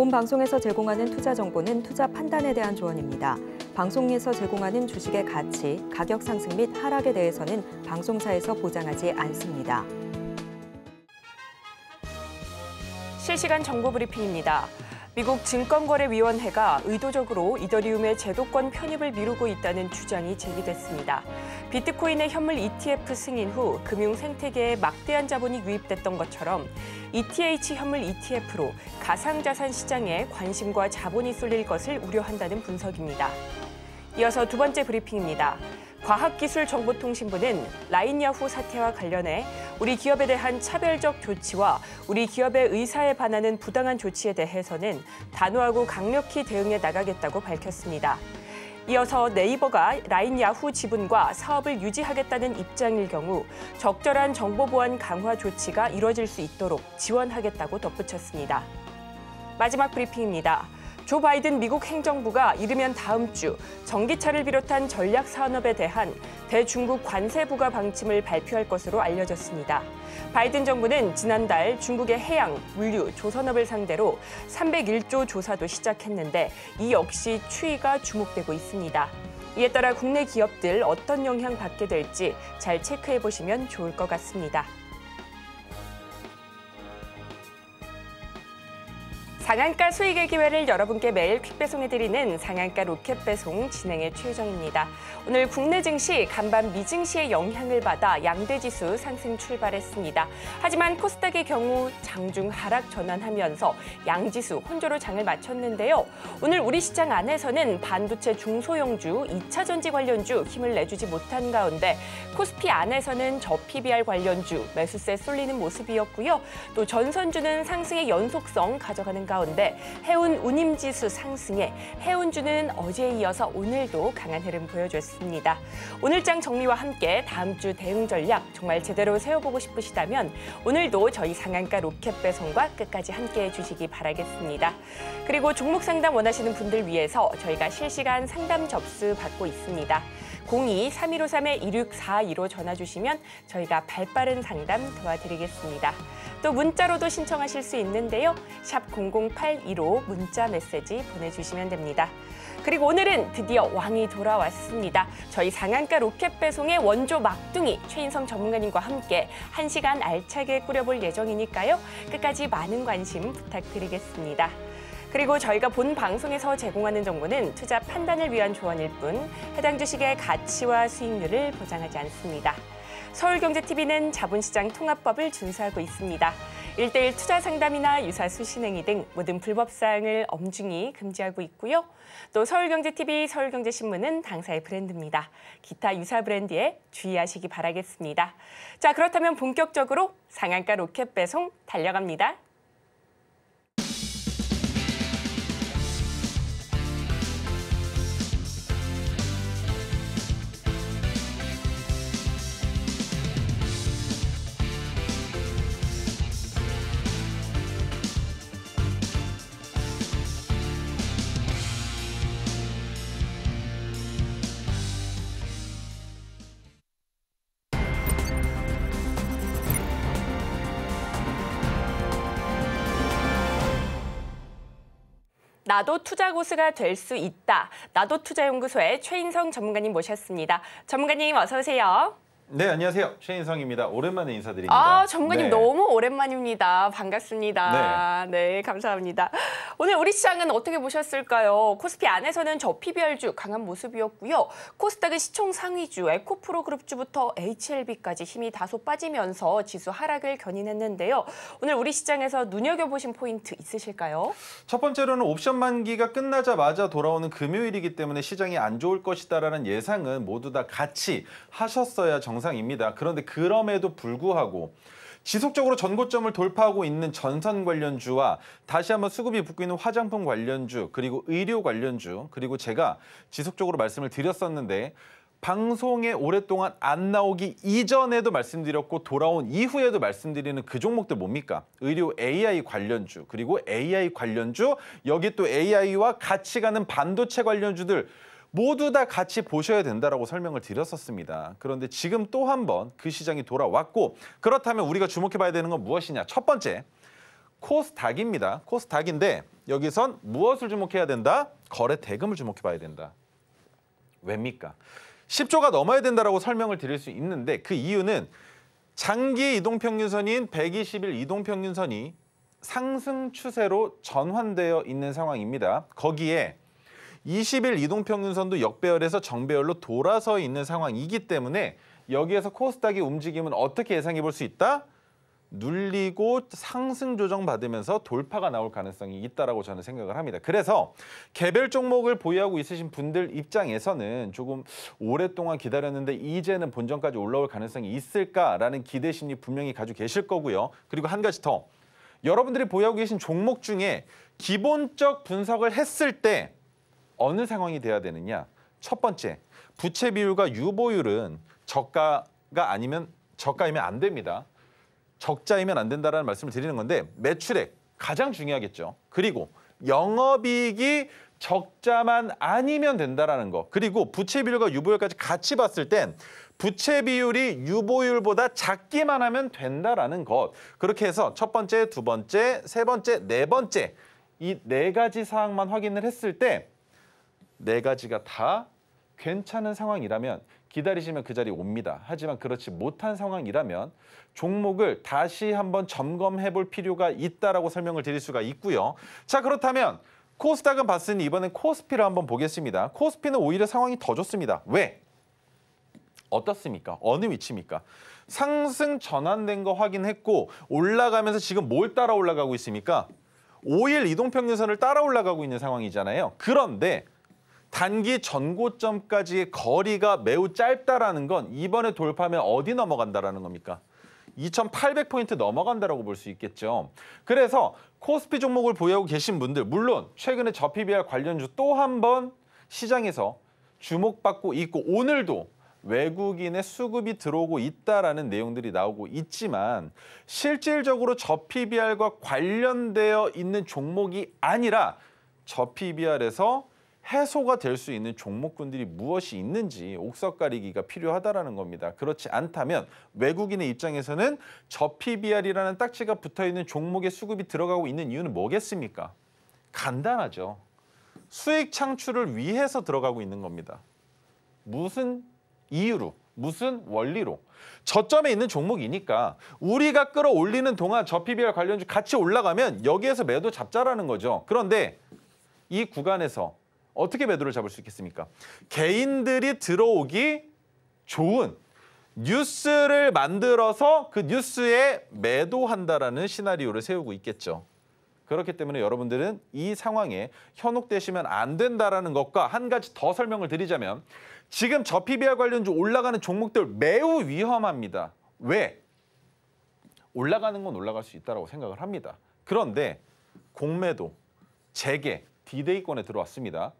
본 방송에서 제공하는 투자 정보는 투자 판단에 대한 조언입니다. 방송에서 제공하는 주식의 가치, 가격 상승 및 하락에 대해서는 방송사에서 보장하지 않습니다. 실시간 정보 브리핑입니다. 미국 증권거래위원회가 의도적으로 이더리움의 제도권 편입을 미루고 있다는 주장이 제기됐습니다. 비트코인의 현물 ETF 승인 후 금융 생태계에 막대한 자본이 유입됐던 것처럼 ETH 현물 ETF로 가상자산 시장에 관심과 자본이 쏠릴 것을 우려한다는 분석입니다. 이어서 두 번째 브리핑입니다. 과학기술정보통신부는 라인야후 사태와 관련해 우리 기업에 대한 차별적 조치와 우리 기업의 의사에 반하는 부당한 조치에 대해서는 단호하고 강력히 대응해 나가겠다고 밝혔습니다. 이어서 네이버가 라인야후 지분과 사업을 유지하겠다는 입장일 경우 적절한 정보보안 강화 조치가 이뤄질 수 있도록 지원하겠다고 덧붙였습니다. 마지막 브리핑입니다. 조 바이든 미국 행정부가 이르면 다음 주 전기차를 비롯한 전략 산업에 대한 대중국 관세 부과 방침을 발표할 것으로 알려졌습니다. 바이든 정부는 지난달 중국의 해양, 물류, 조선업을 상대로 301조 조사도 시작했는데 이 역시 추이가 주목되고 있습니다. 이에 따라 국내 기업들 어떤 영향 받게 될지 잘 체크해 보시면 좋을 것 같습니다. 상한가 수익의 기회를 여러분께 매일 퀵배송해드리는 상한가 로켓배송 진행의 최유정입니다. 오늘 국내 증시 간밤 미증시의 영향을 받아 양대지수 상승 출발했습니다. 하지만 코스닥의 경우 장중 하락 전환하면서 양지수 혼조로 장을 마쳤는데요. 오늘 우리 시장 안에서는 반도체 중소형주, 2차 전지 관련주 힘을 내주지 못한 가운데 코스피 안에서는 저PBR 관련주 매수세 쏠리는 모습이었고요. 또 전선주는 상승의 연속성 가져가는 가운데 해운 운임지수 상승에 해운주는 어제에 이어서 오늘도 강한 흐름 보여줬습니다. 오늘장 정리와 함께 다음 주 대응 전략 정말 제대로 세워보고 싶으시다면 오늘도 저희 상한가 로켓 배송과 끝까지 함께해 주시기 바라겠습니다. 그리고 종목 상담 원하시는 분들 위해서 저희가 실시간 상담 접수 받고 있습니다. 02-3153-2642로 전화 주시면 저희가 발빠른 상담 도와드리겠습니다. 또 문자로도 신청하실 수 있는데요. 샵 0082로 문자 메시지 보내주시면 됩니다. 그리고 오늘은 드디어 왕이 돌아왔습니다. 저희 상한가 로켓 배송의 원조 막둥이 최인성 전문가님과 함께 1시간 알차게 꾸려볼 예정이니까요. 끝까지 많은 관심 부탁드리겠습니다. 그리고 저희가 본 방송에서 제공하는 정보는 투자 판단을 위한 조언일 뿐 해당 주식의 가치와 수익률을 보장하지 않습니다. 서울경제TV는 자본시장 통합법을 준수하고 있습니다. 1:1 투자 상담이나 유사 수신행위 등 모든 불법 사항을 엄중히 금지하고 있고요. 또 서울경제TV, 서울경제신문은 당사의 브랜드입니다. 기타 유사 브랜드에 주의하시기 바라겠습니다. 자, 그렇다면 본격적으로 상한가 로켓 배송 달려갑니다. 나도 투자 고수가 될 수 있다. 나도 투자연구소의 최인성 전문가님 모셨습니다. 전문가님 어서 오세요. 네, 안녕하세요. 최인성입니다. 오랜만에 인사드립니다. 전문가님 네. 너무 오랜만입니다. 반갑습니다. 네, 감사합니다. 오늘 우리 시장은 어떻게 보셨을까요? 코스피 안에서는 저PBR주 강한 모습이었고요. 코스닥은 시총 상위주, 에코프로 그룹주부터 HLB까지 힘이 다소 빠지면서 지수 하락을 견인했는데요. 오늘 우리 시장에서 눈여겨보신 포인트 있으실까요? 첫 번째로는 옵션 만기가 끝나자마자 돌아오는 금요일이기 때문에 시장이 안 좋을 것이다라는 예상은 모두 다 같이 하셨어야 정상입니다. 그런데 그럼에도 불구하고 지속적으로 전고점을 돌파하고 있는 전선 관련주와 다시 한번 수급이 붙고 있는 화장품 관련주, 그리고 의료 관련주, 그리고 제가 지속적으로 말씀을 드렸었는데 방송에 오랫동안 안 나오기 이전에도 말씀드렸고 돌아온 이후에도 말씀드리는 그 종목들 뭡니까? 의료 AI 관련주, 그리고 AI 관련주, 여기 또 AI와 같이 가는 반도체 관련주들 모두 다 같이 보셔야 된다라고 설명을 드렸었습니다. 그런데 지금 또 한 번 그 시장이 돌아왔고, 그렇다면 우리가 주목해봐야 되는 건 무엇이냐? 첫 번째, 코스닥입니다. 코스닥인데 여기선 무엇을 주목해야 된다? 거래 대금을 주목해 봐야 된다. 왜입니까? 10조가 넘어야 된다라고 설명을 드릴 수 있는데 그 이유는 장기 이동평균선인 120일 이동평균선이 상승 추세로 전환되어 있는 상황입니다. 거기에 20일 이동평균선도 역배열에서 정배열로 돌아서 있는 상황이기 때문에 여기에서 코스닥의 움직임은 어떻게 예상해 볼 수 있다? 눌리고 상승 조정 받으면서 돌파가 나올 가능성이 있다라고 저는 생각을 합니다. 그래서 개별 종목을 보유하고 있으신 분들 입장에서는 조금 오랫동안 기다렸는데 이제는 본전까지 올라올 가능성이 있을까라는 기대 심리 분명히 가지고 계실 거고요. 그리고 한 가지 더. 여러분들이 보유하고 계신 종목 중에 기본적 분석을 했을 때 어느 상황이 돼야 되느냐? 첫 번째, 부채 비율과 유보율은 저가이면 안 됩니다. 적자이면 안 된다라는 말씀을 드리는 건데 매출액 가장 중요하겠죠. 그리고 영업이익이 적자만 아니면 된다라는 거. 그리고 부채 비율과 유보율까지 같이 봤을 땐 부채 비율이 유보율보다 작기만 하면 된다라는 것. 그렇게 해서 첫 번째, 두 번째, 세 번째, 네 번째 이 네 가지 사항만 확인을 했을 때 네 가지가 다 괜찮은 상황이라면 기다리시면 그 자리에 옵니다. 하지만 그렇지 못한 상황이라면 종목을 다시 한번 점검해 볼 필요가 있다라고 설명을 드릴 수가 있고요. 자, 그렇다면 코스닥은 봤으니 이번엔 코스피를 한번 보겠습니다. 코스피는 오히려 상황이 더 좋습니다. 왜? 어떻습니까? 어느 위치입니까? 상승 전환된 거 확인했고 올라가면서 지금 뭘 따라 올라가고 있습니까? 5일 이동평균선을 따라 올라가고 있는 상황이잖아요. 그런데 단기 전고점까지의 거리가 매우 짧다라는 건 이번에 돌파하면 어디 넘어간다라는 겁니까? 2,800포인트 넘어간다라고 볼 수 있겠죠. 그래서 코스피 종목을 보유하고 계신 분들, 물론 최근에 저 PBR 관련주 또 한 번 시장에서 주목받고 있고 오늘도 외국인의 수급이 들어오고 있다라는 내용들이 나오고 있지만 실질적으로 저 PBR과 관련되어 있는 종목이 아니라 저 PBR에서 해소가 될 수 있는 종목군들이 무엇이 있는지 옥석 가리기가 필요하다라는 겁니다. 그렇지 않다면 외국인의 입장에서는 저 PBR이라는 딱지가 붙어있는 종목의 수급이 들어가고 있는 이유는 뭐겠습니까? 간단하죠. 수익 창출을 위해서 들어가고 있는 겁니다. 무슨 이유로, 무슨 원리로. 저점에 있는 종목이니까 우리가 끌어올리는 동안 저 PBR 관련주 같이 올라가면 여기에서 매도 잡자라는 거죠. 그런데 이 구간에서 어떻게 매도를 잡을 수 있겠습니까? 개인들이 들어오기 좋은 뉴스를 만들어서 그 뉴스에 매도한다라는 시나리오를 세우고 있겠죠. 그렇기 때문에 여러분들은 이 상황에 현혹되시면 안 된다라는 것과 한 가지 더 설명을 드리자면 지금 저 PBR 관련주 올라가는 종목들 매우 위험합니다. 왜? 올라가는 건 올라갈 수 있다고 생각을 합니다. 그런데 공매도, 재개, 디데이권에 들어왔습니다.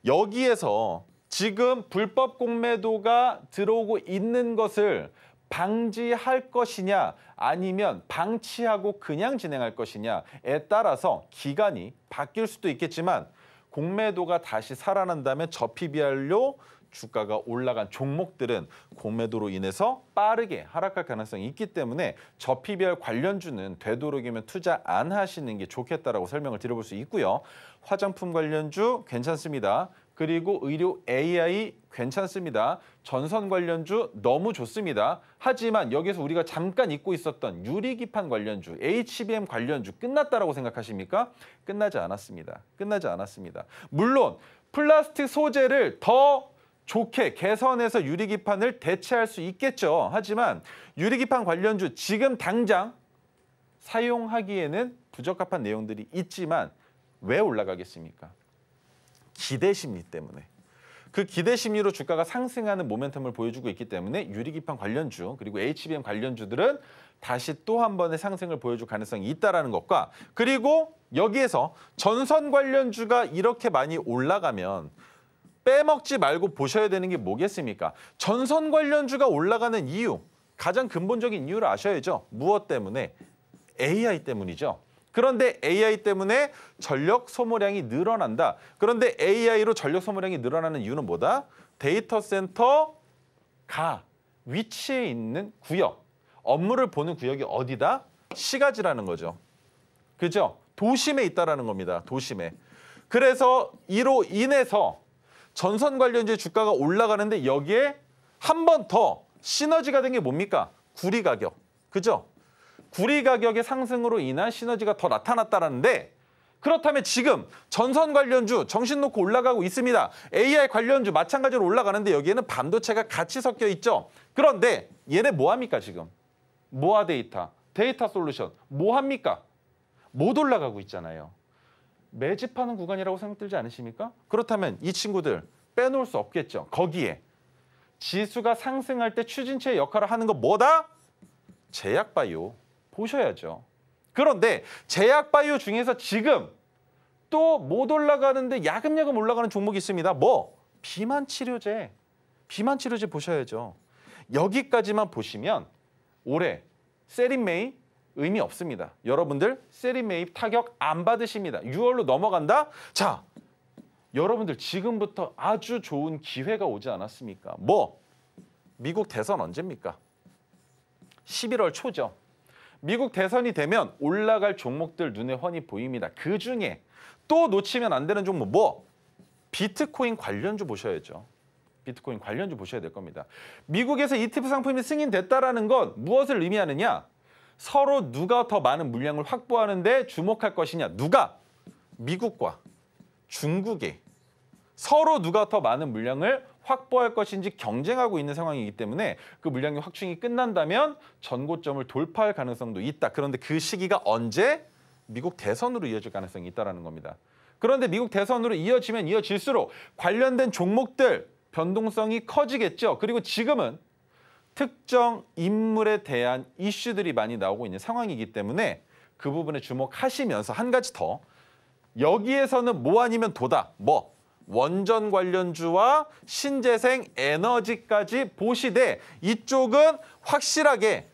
여기에서 지금 불법 공매도가 들어오고 있는 것을 방지할 것이냐 아니면 방치하고 그냥 진행할 것이냐에 따라서 기간이 바뀔 수도 있겠지만 공매도가 다시 살아난다면 저 PBR로 주가가 올라간 종목들은 공매도로 인해서 빠르게 하락할 가능성이 있기 때문에 저 PBR 관련주는 되도록이면 투자 안 하시는 게 좋겠다라고 설명을 드려볼 수 있고요. 화장품 관련주 괜찮습니다. 그리고 의료 AI 괜찮습니다. 전선 관련주 너무 좋습니다. 하지만 여기서 우리가 잠깐 잊고 있었던 유리기판 관련주, HBM 관련주 끝났다라고 생각하십니까? 끝나지 않았습니다. 끝나지 않았습니다. 물론 플라스틱 소재를 더 좋게 개선해서 유리기판을 대체할 수 있겠죠. 하지만 유리기판 관련주 지금 당장 사용하기에는 부적합한 내용들이 있지만 왜 올라가겠습니까? 기대 심리 때문에. 그 기대 심리로 주가가 상승하는 모멘텀을 보여주고 있기 때문에 유리기판 관련주 그리고 HBM 관련주들은 다시 또 한 번의 상승을 보여줄 가능성이 있다는 것과 그리고 여기에서 전선 관련주가 이렇게 많이 올라가면 빼먹지 말고 보셔야 되는 게 뭐겠습니까? 전선 관련주가 올라가는 이유, 가장 근본적인 이유를 아셔야죠. 무엇 때문에? AI 때문이죠. 그런데 AI 때문에 전력 소모량이 늘어난다. 그런데 AI로 전력 소모량이 늘어나는 이유는 뭐다? 데이터 센터가 위치해 있는 구역, 업무를 보는 구역이 어디다? 시가지라는 거죠. 그죠? 도심에 있다라는 겁니다. 도심에. 그래서 이로 인해서 전선 관련주의 주가가 올라가는데 여기에 한 번 더 시너지가 된 게 뭡니까? 구리 가격. 그죠? 구리 가격의 상승으로 인한 시너지가 더 나타났다라는데 그렇다면 지금 전선 관련주 정신 놓고 올라가고 있습니다. AI 관련주 마찬가지로 올라가는데 여기에는 반도체가 같이 섞여 있죠. 그런데 얘네 뭐 합니까 지금? 모아 데이터, 데이터 솔루션 뭐 합니까? 못 올라가고 있잖아요. 매집하는 구간이라고 생각 들지 않으십니까? 그렇다면 이 친구들 빼놓을 수 없겠죠. 거기에 지수가 상승할 때 추진체의 역할을 하는 거 뭐다? 제약바이오 보셔야죠. 그런데 제약바이오 중에서 지금 또 못 올라가는데 야금야금 올라가는 종목이 있습니다. 뭐? 비만치료제. 비만치료제 보셔야죠. 여기까지만 보시면 올해 세린메이 의미 없습니다. 여러분들 세린메이 타격 안 받으십니다. 6월로 넘어간다? 자, 여러분들 지금부터 아주 좋은 기회가 오지 않았습니까? 뭐? 미국 대선 언제입니까? 11월 초죠. 미국 대선이 되면 올라갈 종목들 눈에 훤히 보입니다. 그중에 또 놓치면 안 되는 종목 뭐? 비트코인 관련주 보셔야죠. 비트코인 관련주 보셔야 될 겁니다. 미국에서 ETF 상품이 승인됐다라는 건 무엇을 의미하느냐? 서로 누가 더 많은 물량을 확보하는 데 주목할 것이냐. 누가? 미국과 중국이 서로 누가 더 많은 물량을 확보할 것인지 경쟁하고 있는 상황이기 때문에 그 물량의 확충이 끝난다면 전고점을 돌파할 가능성도 있다. 그런데 그 시기가 언제? 미국 대선으로 이어질 가능성이 있다는 겁니다. 그런데 미국 대선으로 이어지면 이어질수록 관련된 종목들 변동성이 커지겠죠. 그리고 지금은 특정 인물에 대한 이슈들이 많이 나오고 있는 상황이기 때문에 그 부분에 주목하시면서 한 가지 더 여기에서는 뭐 아니면 도다. 뭐? 원전 관련주와 신재생 에너지까지 보시되 이쪽은 확실하게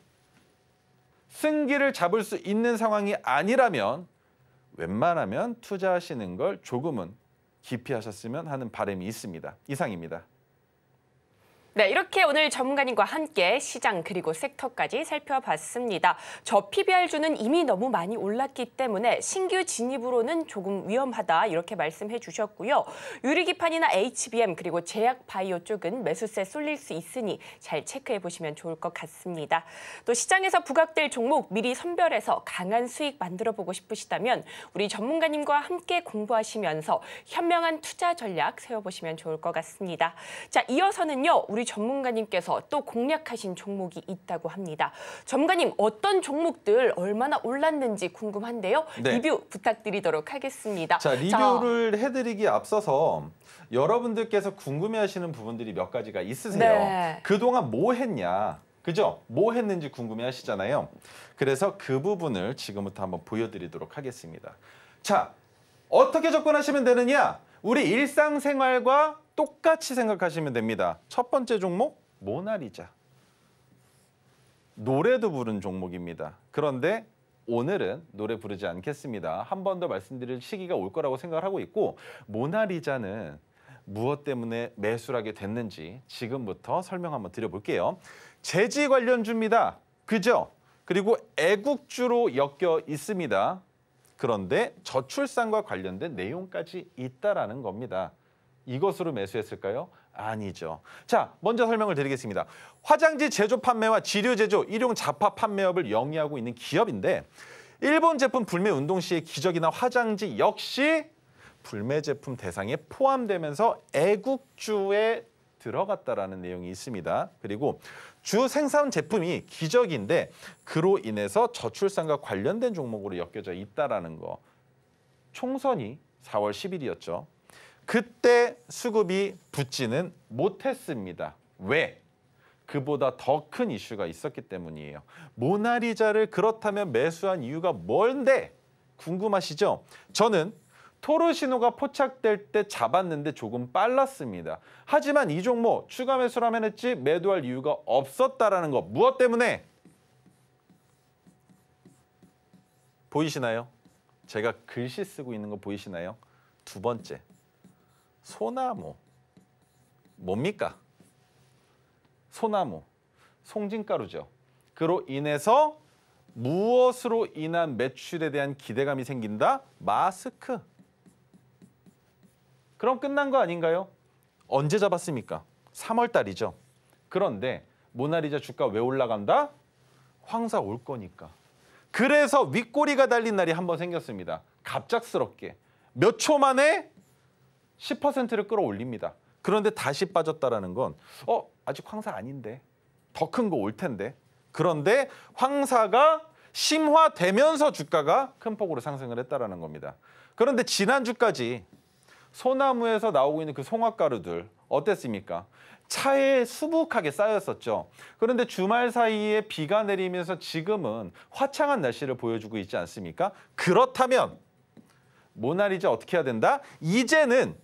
승기를 잡을 수 있는 상황이 아니라면 웬만하면 투자하시는 걸 조금은 기피하셨으면 하는 바람이 있습니다. 이상입니다. 네, 이렇게 오늘 전문가님과 함께 시장 그리고 섹터까지 살펴봤습니다. 저 PBR주는 이미 너무 많이 올랐기 때문에 신규 진입으로는 조금 위험하다 이렇게 말씀해 주셨고요. 유리기판이나 HBM 그리고 제약바이오 쪽은 매수세 쏠릴 수 있으니 잘 체크해 보시면 좋을 것 같습니다. 또 시장에서 부각될 종목 미리 선별해서 강한 수익 만들어 보고 싶으시다면 우리 전문가님과 함께 공부하시면서 현명한 투자 전략 세워보시면 좋을 것 같습니다. 자, 이어서는요. 우리 전문가님께서 또 공략하신 종목이 있다고 합니다. 전문가님 어떤 종목들 얼마나 올랐는지 궁금한데요. 네. 리뷰 부탁드리도록 하겠습니다. 자, 리뷰를 해드리기 앞서서 여러분들께서 궁금해하시는 부분들이 몇 가지가 있으세요. 네. 그동안 뭐 했냐, 그죠? 뭐 했는지 궁금해하시잖아요. 그래서 그 부분을 지금부터 한번 보여드리도록 하겠습니다. 자, 어떻게 접근하시면 되느냐? 우리 일상생활과 똑같이 생각하시면 됩니다. 첫 번째 종목, 모나리자. 노래도 부른 종목입니다. 그런데 오늘은 노래 부르지 않겠습니다. 한 번 더 말씀드릴 시기가 올 거라고 생각을 하고 있고 모나리자는 무엇 때문에 매수를 하게 됐는지 지금부터 설명 한번 드려볼게요. 재지 관련주입니다. 그죠? 그리고 애국주로 엮여 있습니다. 그런데 저출산과 관련된 내용까지 있다라는 겁니다. 이것으로 매수했을까요? 아니죠. 자, 먼저 설명을 드리겠습니다. 화장지 제조 판매와 지류 제조, 일용 잡화 판매업을 영위하고 있는 기업인데 일본 제품 불매 운동 시의 기적이나 화장지 역시 불매 제품 대상에 포함되면서 애국주에 들어갔다라는 내용이 있습니다. 그리고 주 생산 제품이 기적인데 그로 인해서 저출산과 관련된 종목으로 엮여져 있다라는 거. 총선이 4월 10일이었죠. 그때 수급이 붙지는 못했습니다. 왜? 그보다 더 큰 이슈가 있었기 때문이에요. 모나리자를 그렇다면 매수한 이유가 뭔데? 궁금하시죠? 저는 토르시노가 포착될 때 잡았는데 조금 빨랐습니다. 하지만 이 종목 추가 매수라면 했지 매도할 이유가 없었다라는 거. 무엇 때문에? 보이시나요? 제가 글씨 쓰고 있는 거 보이시나요? 두 번째. 소나무. 뭡니까? 소나무. 송진가루죠. 그로 인해서 무엇으로 인한 매출에 대한 기대감이 생긴다? 마스크. 그럼 끝난 거 아닌가요? 언제 잡았습니까? 3월 달이죠. 그런데 모나리자 주가 왜 올라간다? 황사 올 거니까. 그래서 윗꼬리가 달린 날이 한 번 생겼습니다. 갑작스럽게. 몇 초 만에 10%를 끌어올립니다. 그런데 다시 빠졌다라는 건 아직 황사 아닌데. 더 큰 거 올 텐데. 그런데 황사가 심화되면서 주가가 큰 폭으로 상승을 했다라는 겁니다. 그런데 지난주까지 소나무에서 나오고 있는 그 송화가루들 어땠습니까? 차에 수북하게 쌓였었죠. 그런데 주말 사이에 비가 내리면서 지금은 화창한 날씨를 보여주고 있지 않습니까? 그렇다면 모나리자 어떻게 해야 된다? 이제는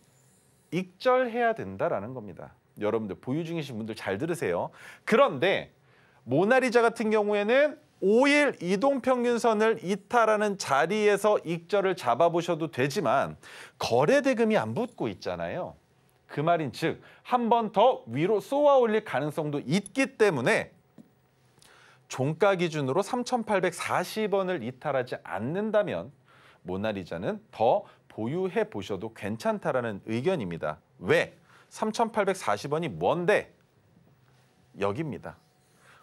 익절해야 된다라는 겁니다. 여러분들 보유 중이신 분들 잘 들으세요. 그런데 모나리자 같은 경우에는 5일 이동평균선을 이탈하는 자리에서 익절을 잡아보셔도 되지만 거래대금이 안 붙고 있잖아요. 그 말인 즉 한 번 더 위로 쏘아 올릴 가능성도 있기 때문에 종가 기준으로 3,840원을 이탈하지 않는다면 모나리자는 더 보유해 보셔도 괜찮다라는 의견입니다. 왜? 3,840원이 뭔데? 여기입니다.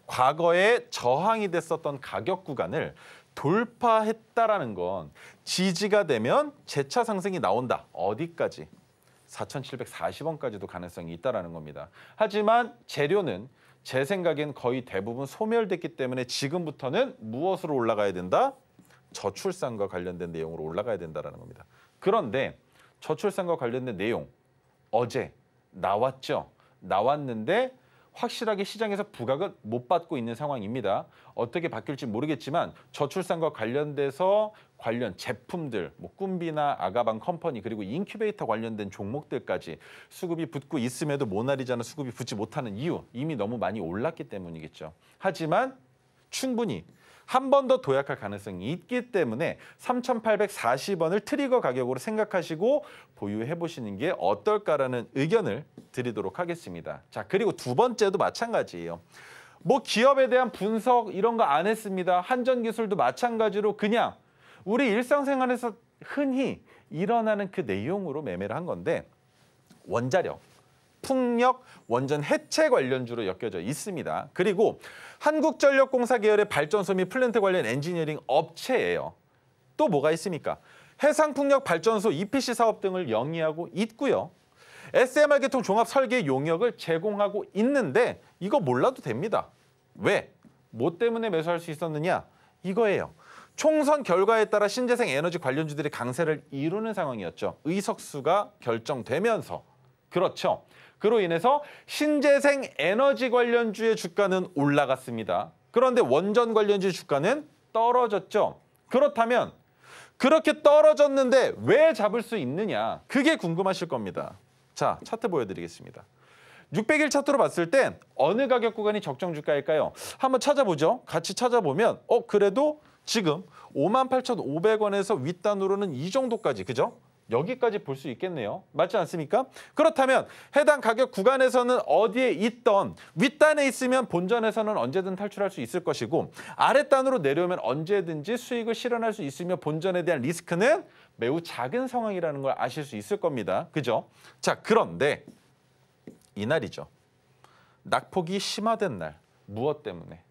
과거에 저항이 됐었던 가격 구간을 돌파했다라는 건 지지가 되면 재차 상승이 나온다. 어디까지? 4,740원까지도 가능성이 있다는 겁니다. 하지만 재료는 제 생각엔 거의 대부분 소멸됐기 때문에 지금부터는 무엇으로 올라가야 된다? 저출산과 관련된 내용으로 올라가야 된다는 겁니다. 그런데 저출산과 관련된 내용 어제 나왔죠. 나왔는데 확실하게 시장에서 부각을 못 받고 있는 상황입니다. 어떻게 바뀔지 모르겠지만 저출산과 관련돼서 관련 제품들, 꿈비나 아가방 컴퍼니 그리고 인큐베이터 관련된 종목들까지 수급이 붙고 있음에도 모나리자는 수급이 붙지 못하는 이유 이미 너무 많이 올랐기 때문이겠죠. 하지만 충분히 한 번 더 도약할 가능성이 있기 때문에 3,840원을 트리거 가격으로 생각하시고 보유해 보시는 게 어떨까라는 의견을 드리도록 하겠습니다. 자, 그리고 두 번째도 마찬가지예요. 기업에 대한 분석 이런 거 안 했습니다. 한전기술도 마찬가지로 그냥 우리 일상생활에서 흔히 일어나는 그 내용으로 매매를 한 건데 원자력, 풍력, 원전 해체 관련주로 엮여져 있습니다. 그리고 한국전력공사 계열의 발전소 및 플랜트 관련 엔지니어링 업체예요. 또 뭐가 있습니까? 해상풍력 발전소 EPC 사업 등을 영위하고 있고요. SMR 계통 종합 설계 용역을 제공하고 있는데 이거 몰라도 됩니다. 왜? 뭐 때문에 매수할 수 있었느냐? 이거예요. 총선 결과에 따라 신재생 에너지 관련주들이 강세를 이루는 상황이었죠. 의석수가 결정되면서. 그렇죠. 그로 인해서 신재생 에너지 관련주의 주가는 올라갔습니다. 그런데 원전 관련주 주가는 떨어졌죠. 그렇다면 그렇게 떨어졌는데 왜 잡을 수 있느냐? 그게 궁금하실 겁니다. 자, 차트 보여드리겠습니다. 600일 차트로 봤을 때 어느 가격 구간이 적정 주가일까요? 한번 찾아보죠. 같이 찾아보면 그래도 지금 58,500원에서 윗단으로는 이 정도까지, 그죠? 여기까지 볼 수 있겠네요. 맞지 않습니까? 그렇다면 해당 가격 구간에서는 어디에 있던 윗단에 있으면 본전에서는 언제든 탈출할 수 있을 것이고 아랫단으로 내려오면 언제든지 수익을 실현할 수 있으며 본전에 대한 리스크는 매우 작은 상황이라는 걸 아실 수 있을 겁니다. 그죠? 자, 그런데 이날이죠. 낙폭이 심화된 날. 무엇 때문에?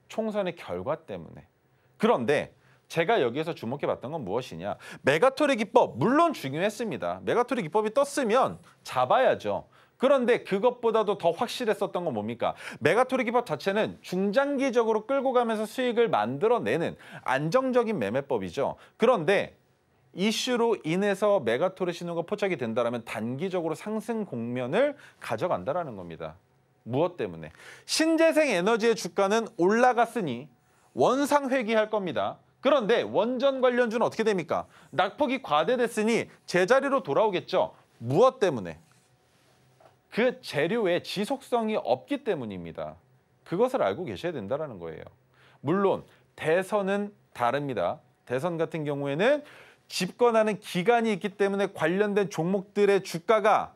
총선의 결과 때문에. 그런데 제가 여기에서 주목해봤던 건 무엇이냐. 메가토리 기법 물론 중요했습니다. 메가토리 기법이 떴으면 잡아야죠. 그런데 그것보다도 더 확실했었던 건 뭡니까? 메가토리 기법 자체는 중장기적으로 끌고 가면서 수익을 만들어내는 안정적인 매매법이죠. 그런데 이슈로 인해서 메가토리 신호가 포착이 된다면 단기적으로 상승 국면을 가져간다는 겁니다. 무엇 때문에? 신재생 에너지의 주가는 올라갔으니 원상 회귀할 겁니다. 그런데 원전 관련주는 어떻게 됩니까? 낙폭이 과대됐으니 제자리로 돌아오겠죠. 무엇 때문에? 그 재료의 지속성이 없기 때문입니다. 그것을 알고 계셔야 된다는 거예요. 물론 대선은 다릅니다. 대선 같은 경우에는 집권하는 기간이 있기 때문에 관련된 종목들의 주가가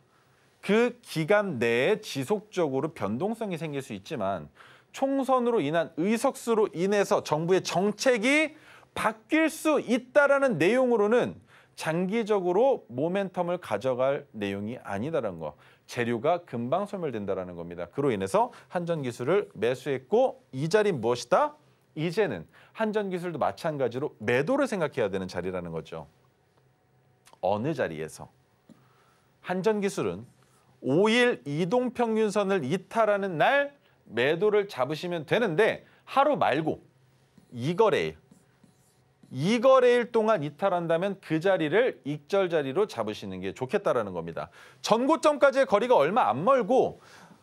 그 기간 내에 지속적으로 변동성이 생길 수 있지만 총선으로 인한 의석수로 인해서 정부의 정책이 바뀔 수 있다라는 내용으로는 장기적으로 모멘텀을 가져갈 내용이 아니다라는 거. 재료가 금방 소멸된다라는 겁니다. 그로 인해서 한전기술을 매수했고 이 자리는 무엇이다? 이제는 한전기술도 마찬가지로 매도를 생각해야 되는 자리라는 거죠. 어느 자리에서? 한전기술은 5일 이동평균선을 이탈하는 날 매도를 잡으시면 되는데 하루 말고 2거래일 동안 이탈한다면 그 자리를 익절 자리로 잡으시는 게 좋겠다라는 겁니다. 전고점까지의 거리가 얼마 안 멀고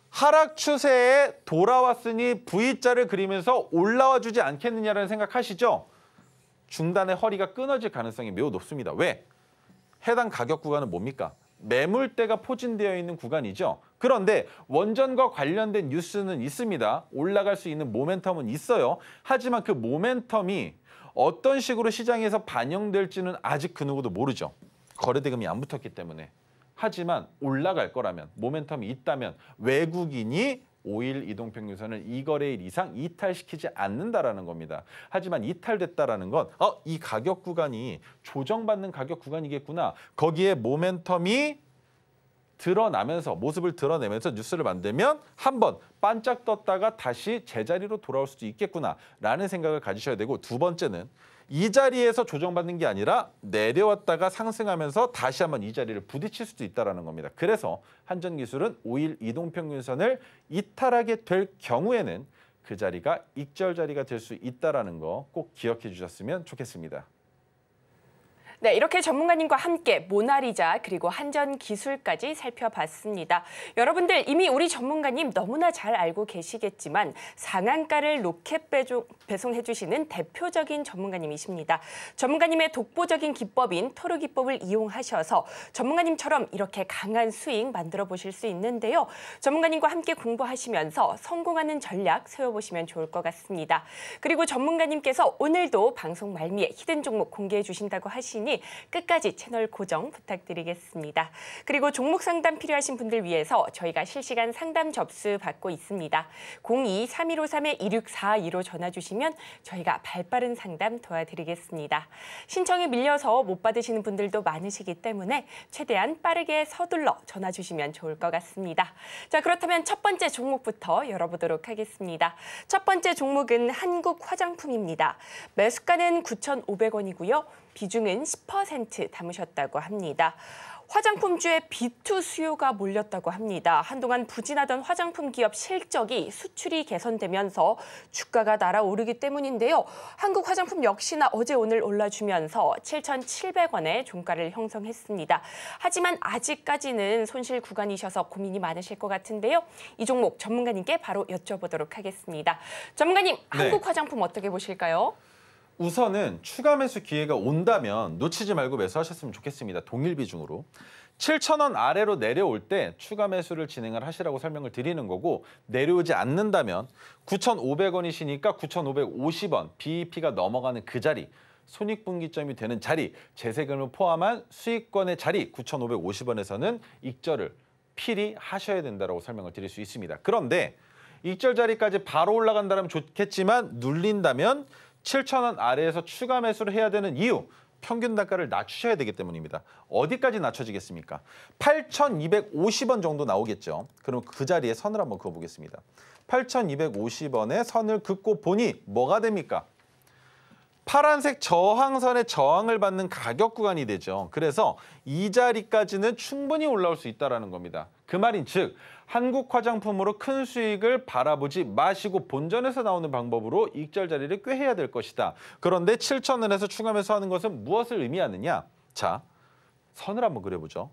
하락 추세에 돌아왔으니 V자를 그리면서 올라와 주지 않겠느냐라는 생각하시죠? 중단의 허리가 끊어질 가능성이 매우 높습니다. 왜? 해당 가격 구간은 뭡니까? 매물대가 포진되어 있는 구간이죠. 그런데 원전과 관련된 뉴스는 있습니다. 올라갈 수 있는 모멘텀은 있어요. 하지만 그 모멘텀이 어떤 식으로 시장에서 반영될지는 아직 그 누구도 모르죠. 거래대금이 안 붙었기 때문에. 하지만 올라갈 거라면, 모멘텀이 있다면 외국인이 5일 이동평균선을 2거래일 이상 이탈시키지 않는다라는 겁니다. 하지만 이탈됐다라는 건 이 가격 구간이 조정받는 가격 구간이겠구나. 거기에 모멘텀이 드러나면서, 모습을 드러내면서 뉴스를 만들면 한번 반짝 떴다가 다시 제자리로 돌아올 수도 있겠구나라는 생각을 가지셔야 되고, 두 번째는 이 자리에서 조정받는 게 아니라 내려왔다가 상승하면서 다시 한번 이 자리를 부딪힐 수도 있다는 겁니다. 그래서 한전기술은 5일 이동평균선을 이탈하게 될 경우에는 그 자리가 익절 자리가 될 수 있다는 거 꼭 기억해 주셨으면 좋겠습니다. 네, 이렇게 전문가님과 함께 모나리자 그리고 한전기술까지 살펴봤습니다. 여러분들 이미 우리 전문가님 너무나 잘 알고 계시겠지만 상한가를 로켓 배송해주시는 대표적인 전문가님이십니다. 전문가님의 독보적인 기법인 토르 기법을 이용하셔서 전문가님처럼 이렇게 강한 수익 만들어 보실 수 있는데요. 전문가님과 함께 공부하시면서 성공하는 전략 세워보시면 좋을 것 같습니다. 그리고 전문가님께서 오늘도 방송 말미에 히든 종목 공개해 주신다고 하시니 끝까지 채널 고정 부탁드리겠습니다. 그리고 종목 상담 필요하신 분들 위해서 저희가 실시간 상담 접수 받고 있습니다. 02-3153-2642로 전화 주시면 저희가 발빠른 상담 도와드리겠습니다. 신청이 밀려서 못 받으시는 분들도 많으시기 때문에 최대한 빠르게 서둘러 전화 주시면 좋을 것 같습니다. 자, 그렇다면 첫 번째 종목부터 열어보도록 하겠습니다. 첫 번째 종목은 한국화장품입니다. 매수가는 9,500원이고요. 비중은 10% 담으셨다고 합니다. 화장품주의 B2 수요가 몰렸다고 합니다. 한동안 부진하던 화장품 기업 실적이 수출이 개선되면서 주가가 날아오르기 때문인데요. 한국화장품 역시나 어제 오늘 올라주면서 7,700원의 종가를 형성했습니다. 하지만 아직까지는 손실 구간이셔서 고민이 많으실 것 같은데요. 이 종목 전문가님께 바로 여쭤보도록 하겠습니다. 전문가님, 한국화장품 어떻게 보실까요? 우선은 추가 매수 기회가 온다면 놓치지 말고 매수하셨으면 좋겠습니다. 동일 비중으로. 7,000원 아래로 내려올 때 추가 매수를 진행을 하시라고 설명을 드리는 거고, 내려오지 않는다면 9,500원이시니까 9,550원, BEP가 넘어가는 그 자리, 손익분기점이 되는 자리, 제세금을 포함한 수익권의 자리 9,550원에서는 익절을 필히 하셔야 된다고 설명을 드릴 수 있습니다. 그런데 익절 자리까지 바로 올라간다면 좋겠지만 눌린다면 7,000원 아래에서 추가 매수를 해야 되는 이유, 평균 단가를 낮추셔야 되기 때문입니다. 어디까지 낮춰지겠습니까? 8,250원 정도 나오겠죠. 그럼 그 자리에 선을 한번 그어보겠습니다. 8,250원에 선을 긋고 보니 뭐가 됩니까? 파란색 저항선의 저항을 받는 가격 구간이 되죠. 그래서 이 자리까지는 충분히 올라올 수 있다는 겁니다. 그 말인 즉 한국 화장품으로 큰 수익을 바라보지 마시고 본전에서 나오는 방법으로 익절 자리를 꾀해야 될 것이다. 그런데 7,000원에서 추가 매수하는 것은 무엇을 의미하느냐? 자, 선을 한번 그려보죠.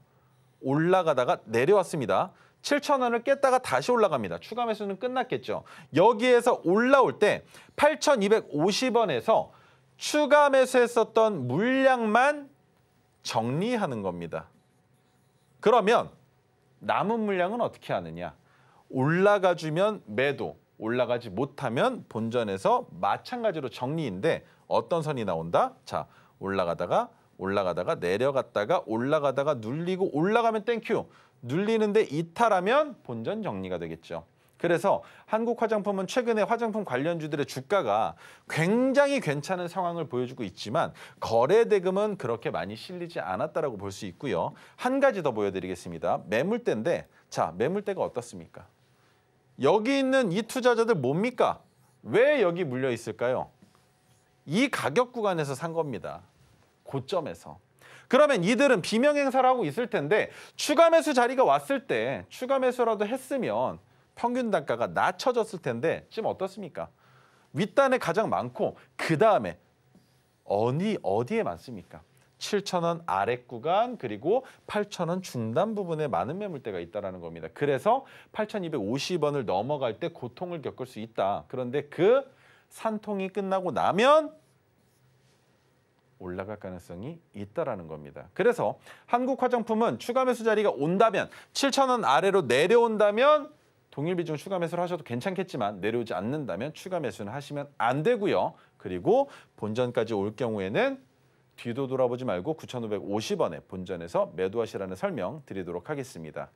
올라가다가 내려왔습니다. 7,000원을 깼다가 다시 올라갑니다. 추가 매수는 끝났겠죠. 여기에서 올라올 때 8,250원에서 추가 매수했었던 물량만 정리하는 겁니다. 그러면 남은 물량은 어떻게 하느냐? 올라가주면 매도, 올라가지 못하면 본전에서 마찬가지로 정리인데 어떤 선이 나온다? 자, 올라가다가 내려갔다가 올라가다가 눌리고 올라가면 땡큐, 눌리는데 이탈하면 본전 정리가 되겠죠. 그래서 한국화장품은 최근에 화장품 관련주들의 주가가 굉장히 괜찮은 상황을 보여주고 있지만 거래대금은 그렇게 많이 실리지 않았다라고 볼 수 있고요. 한 가지 더 보여드리겠습니다. 매물대인데 자, 매물대가 어떻습니까? 여기 있는 이 투자자들 뭡니까? 왜 여기 물려 있을까요? 이 가격 구간에서 산 겁니다. 고점에서. 그러면 이들은 비명 행사를 하고 있을 텐데 추가 매수 자리가 왔을 때 추가 매수라도 했으면 평균 단가가 낮춰졌을 텐데 지금 어떻습니까? 윗단에 가장 많고 그 다음에 어디에 많습니까? 7,000원 아래 구간 그리고 8,000원 중단 부분에 많은 매물대가 있다는 겁니다. 그래서 8,250원을 넘어갈 때 고통을 겪을 수 있다. 그런데 그 산통이 끝나고 나면 올라갈 가능성이 있다라는 겁니다. 그래서 한국화장품은 추가 매수 자리가 온다면 7,000원 아래로 내려온다면 동일 비중 추가 매수를 하셔도 괜찮겠지만 내려오지 않는다면 추가 매수는 하시면 안 되고요. 그리고 본전까지 올 경우에는 뒤도 돌아보지 말고 9,550원에 본전에서 매도하시라는 설명 드리도록 하겠습니다.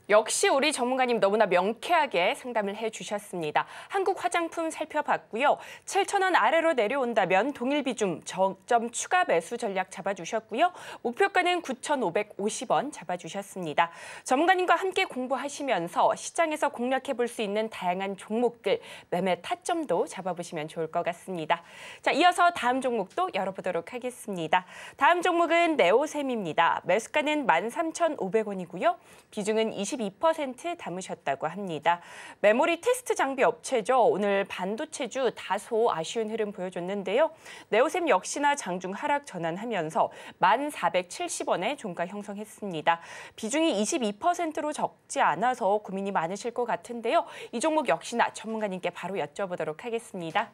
역시 우리 전문가님 너무나 명쾌하게 상담을 해주셨습니다. 한국 화장품 살펴봤고요. 7,000원 아래로 내려온다면 동일 비중 저점 추가 매수 전략 잡아주셨고요. 목표가는 9,550원 잡아주셨습니다. 전문가님과 함께 공부하시면서 시장에서 공략해볼 수 있는 다양한 종목들, 매매 타점도 잡아보시면 좋을 것 같습니다. 자, 이어서 다음 종목도 열어보도록 하겠습니다. 다음 종목은 네오셈입니다. 매수가는 13,500원이고요. 비중은 22% 담으셨다고 합니다. 메모리 테스트 장비 업체죠. 오늘 반도체주 다소 아쉬운 흐름 보여줬는데요. 네오셈 역시나 장중 하락 전환하면서 1,470원에 종가 형성했습니다. 비중이 22%로 적지 않아서 고민이 많으실 것 같은데요. 이 종목 역시나 전문가님께 바로 여쭤보도록 하겠습니다.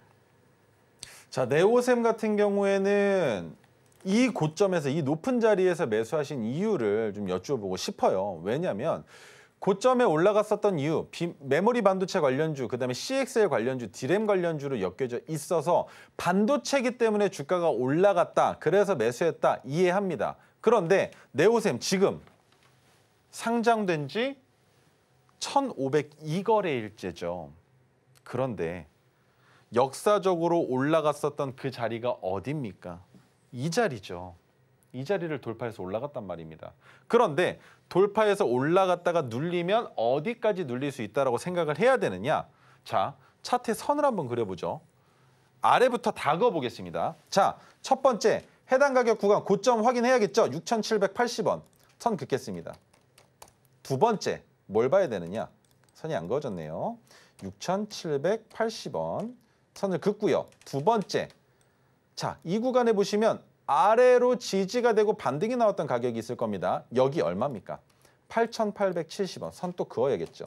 자, 네오셈 같은 경우에는 이 고점에서 이 높은 자리에서 매수하신 이유를 좀 여쭤보고 싶어요. 왜냐하면 고점에 올라갔었던 이유, 메모리 반도체 관련주, 그다음에 CXL 관련주, D램 관련주로 엮여져 있어서 반도체이기 때문에 주가가 올라갔다. 그래서 매수했다. 이해합니다. 그런데 네오셈 지금 상장된 지 1,502거래일째죠. 그런데 역사적으로 올라갔었던 그 자리가 어디입니까? 이 자리죠. 이 자리를 돌파해서 올라갔단 말입니다. 그런데 돌파해서 올라갔다가 눌리면 어디까지 눌릴 수 있다고 생각을 해야 되느냐? 자, 차트에 선을 한번 그려보죠. 아래부터 다 그어보겠습니다. 자, 첫 번째 해당 가격 구간 고점 확인해야겠죠? 6,780원. 선 긋겠습니다. 두 번째 뭘 봐야 되느냐? 선이 안 그어졌네요. 6,780원. 선을 긋고요. 두 번째. 자, 이 구간에 보시면 아래로 지지가 되고 반등이 나왔던 가격이 있을 겁니다. 여기 얼마입니까? 8,870원. 선 또 그어야겠죠.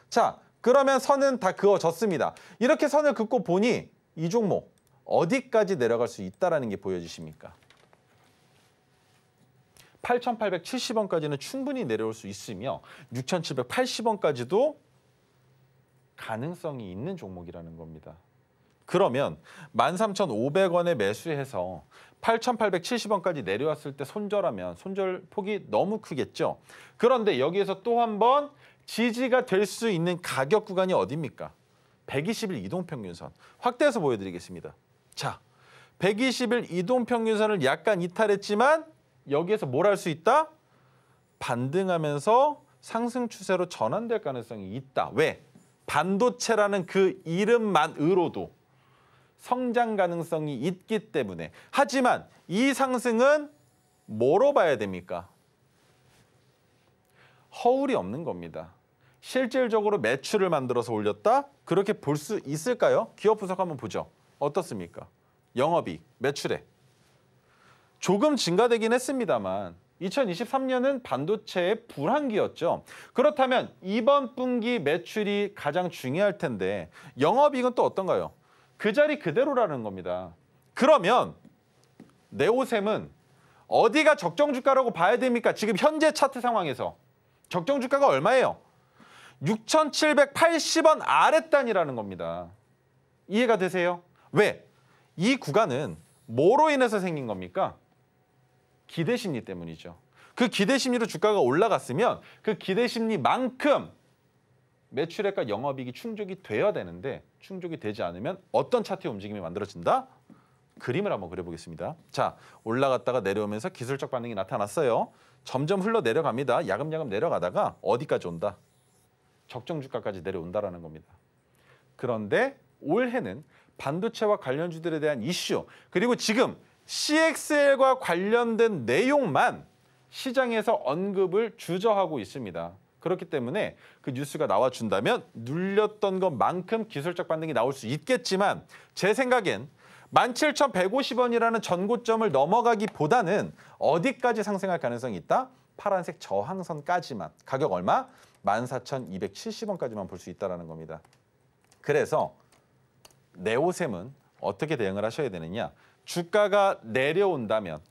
자, 그러면 선은 다 그어졌습니다. 이렇게 선을 긋고 보니 이 종목 어디까지 내려갈 수 있다는 게 보여지십니까? 8,870원까지는 충분히 내려올 수 있으며 6,780원까지도 가능성이 있는 종목이라는 겁니다. 그러면 13,500원에 매수해서 8,870원까지 내려왔을 때 손절하면 손절 폭이 너무 크겠죠. 그런데 여기에서 또 한 번 지지가 될 수 있는 가격 구간이 어디입니까? 120일 이동평균선. 확대해서 보여드리겠습니다. 자, 120일 이동평균선을 약간 이탈했지만 여기에서 뭘 할 수 있다? 반등하면서 상승 추세로 전환될 가능성이 있다. 왜? 반도체라는 그 이름만으로도 성장 가능성이 있기 때문에. 하지만 이 상승은 뭐로 봐야 됩니까? 허울이 없는 겁니다. 실질적으로 매출을 만들어서 올렸다? 그렇게 볼 수 있을까요? 기업 분석 한번 보죠. 어떻습니까? 영업이익, 매출액. 조금 증가되긴 했습니다만 2023년은 반도체의 불황기였죠. 그렇다면 이번 분기 매출이 가장 중요할 텐데 영업이익은 또 어떤가요? 그 자리 그대로라는 겁니다. 그러면 네오셈은 어디가 적정 주가라고 봐야 됩니까? 지금 현재 차트 상황에서 적정 주가가 얼마예요? 6,780원 아랫단이라는 겁니다. 이해가 되세요? 왜? 이 구간은 뭐로 인해서 생긴 겁니까? 기대심리 때문이죠. 그 기대심리로 주가가 올라갔으면 그 기대심리만큼 매출액과 영업이익이 충족이 돼야 되는데 충족이 되지 않으면 어떤 차트의 움직임이 만들어진다? 그림을 한번 그려보겠습니다. 자, 올라갔다가 내려오면서 기술적 반응이 나타났어요. 점점 흘러 내려갑니다. 야금야금 내려가다가 어디까지 온다? 적정 주가까지 내려온다라는 겁니다. 그런데 올해는 반도체와 관련주들에 대한 이슈, 그리고 지금 CXL과 관련된 내용만 시장에서 언급을 주저하고 있습니다. 그렇기 때문에 그 뉴스가 나와준다면 눌렸던 것만큼 기술적 반등이 나올 수 있겠지만 제 생각엔 17,150원이라는 전고점을 넘어가기보다는 어디까지 상승할 가능성이 있다? 파란색 저항선까지만. 가격 얼마? 14,270원까지만 볼 수 있다는 겁니다. 그래서 네오셈은 어떻게 대응을 하셔야 되느냐? 주가가 내려온다면